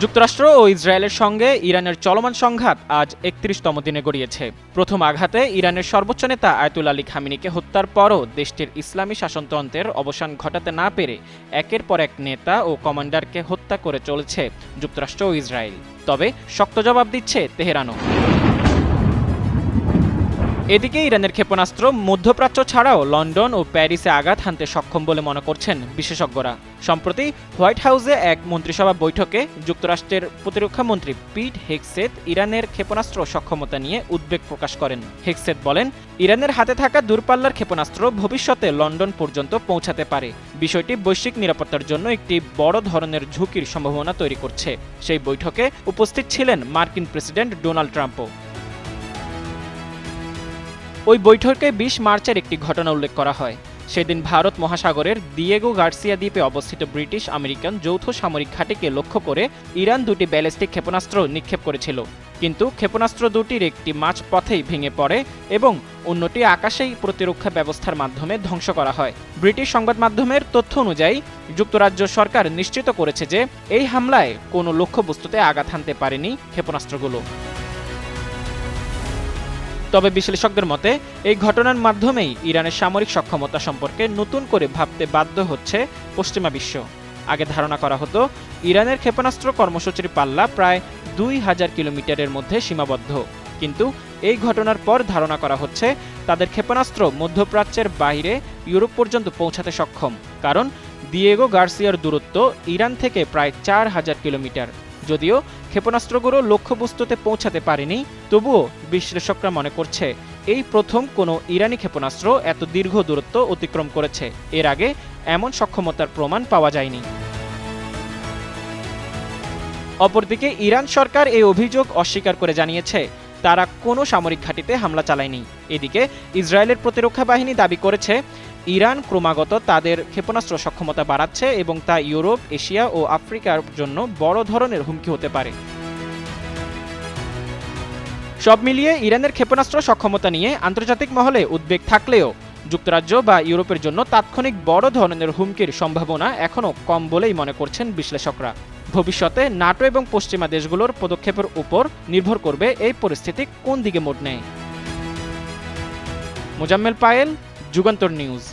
যুক্তরাষ্ট্র ও ইসরায়েলের সঙ্গে ইরানের চলমান সংঘাত আজ ৩১তম দিনে গড়িয়েছে। প্রথম আঘাতে ইরানের সর্বোচ্চ নেতা আয়াতুল্লাহ আলী খামেনিকে হত্যার পরও দেশটির ইসলামী শাসনতন্ত্রের অবসান ঘটাতে না পেরে একের পর এক নেতা ও কমান্ডারকে হত্যা করে চলেছে যুক্তরাষ্ট্র ও ইসরায়েল। তবে শক্ত জবাব দিচ্ছে তেহরানও। এদিকে ইরানের ক্ষেপণাস্ত্র মধ্যপ্রাচ্য ছাড়াও লন্ডন ও প্যারিসে আঘাত হানতে সক্ষম বলে মনে করছেন বিশেষজ্ঞরা। সম্প্রতি হোয়াইট হাউসে এক মন্ত্রিসভা বৈঠকে যুক্তরাষ্ট্রের প্রতিরক্ষা মন্ত্রী পিট হেগসেথ ইরানের ক্ষেপণাস্ত্র সক্ষমতা নিয়ে উদ্বেগ প্রকাশ করেন। হেগসেথ বলেন, ইরানের হাতে থাকা দূরপাল্লার ক্ষেপণাস্ত্র ভবিষ্যতে লন্ডন পর্যন্ত পৌঁছাতে পারে। বিষয়টি বৈশ্বিক নিরাপত্তার জন্য একটি বড় ধরনের ঝুঁকির সম্ভাবনা তৈরি করছে। সেই বৈঠকে উপস্থিত ছিলেন মার্কিন প্রেসিডেন্ট ডোনাল্ড ট্রাম্পও। ওই বৈঠকে ২০ মার্চের একটি ঘটনা উল্লেখ করা হয়। সেদিন ভারত মহাসাগরের দিয়েগো গার্সিয়া দ্বীপে অবস্থিত ব্রিটিশ আমেরিকান যৌথ সামরিক ঘাঁটিকে লক্ষ্য করে ইরান দুটি ব্যালিস্টিক ক্ষেপণাস্ত্র নিক্ষেপ করেছিল। কিন্তু ক্ষেপণাস্ত্র দুটির একটি মাঝপথেই ভেঙে পড়ে এবং অন্যটি আকাশেই প্রতিরক্ষা ব্যবস্থার মাধ্যমে ধ্বংস করা হয়। ব্রিটিশ সংবাদ মাধ্যমের তথ্য অনুযায়ী যুক্তরাজ্য সরকার নিশ্চিত করেছে যে এই হামলায় কোনো লক্ষ্যবস্তুতে আঘাত হানতে পারেনি ক্ষেপণাস্ত্রগুলো। তবে বিশ্লেষকদের মতে এই ঘটনার মাধ্যমেই ইরানের সামরিক সক্ষমতা সম্পর্কে নতুন করে ভাবতে বাধ্য হচ্ছে পশ্চিমা বিশ্ব। আগে ধারণা করা হতো ইরানের ক্ষেপণাস্ত্র কর্মসূচির পাল্লা প্রায় ২,০০০ কিলোমিটারের মধ্যে সীমাবদ্ধ, কিন্তু এই ঘটনার পর ধারণা করা হচ্ছে তাদের ক্ষেপণাস্ত্র মধ্যপ্রাচ্যের বাইরে ইউরোপ পর্যন্ত পৌঁছাতে সক্ষম। কারণ দিয়েগো গার্সিয়ার দূরত্ব ইরান থেকে প্রায় ৪,০০০ কিলোমিটার। যদিও ক্ষেপণাস্ত্রগুলো লক্ষ্যবস্তুতে পৌঁছাতে পারেনি, তবুও বিশ্লেষকরা মনে করছে এই প্রথম কোনো ইরানি ক্ষেপণাস্ত্র এত দীর্ঘ দূরত্ব অতিক্রম করেছে। এর আগে এমন সক্ষমতার প্রমাণ পাওয়া যায়নি। অপরদিকে ইরান সরকার এই অভিযোগ অস্বীকার করে জানিয়েছে তারা কোনো সামরিক ঘাঁটিতে হামলা চালায়নি। এদিকে ইসরায়েলের প্রতিরক্ষা বাহিনী দাবি করেছে ইরান ক্রমাগত তাদের ক্ষেপণাস্ত্র সক্ষমতা বাড়াচ্ছে এবং তা ইউরোপ, এশিয়া ও আফ্রিকার জন্য বড় ধরনের হুমকি হতে পারে। সব মিলিয়ে ইরানের ক্ষেপণাস্ত্র সক্ষমতা নিয়ে আন্তর্জাতিক মহলে উদ্বেগ থাকলেও যুক্তরাজ্য বা ইউরোপের জন্য তাৎক্ষণিক বড় ধরনের হুমকির সম্ভাবনা এখনও কম বলেই মনে করছেন বিশ্লেষকরা। ভবিষ্যতে নাটো এবং পশ্চিমা দেশগুলোর পদক্ষেপের উপর নির্ভর করবে এই পরিস্থিতি কোন দিকে মোড় নেয়। মোজাম্মেল পায়েল, যুগান্তর নিউজ।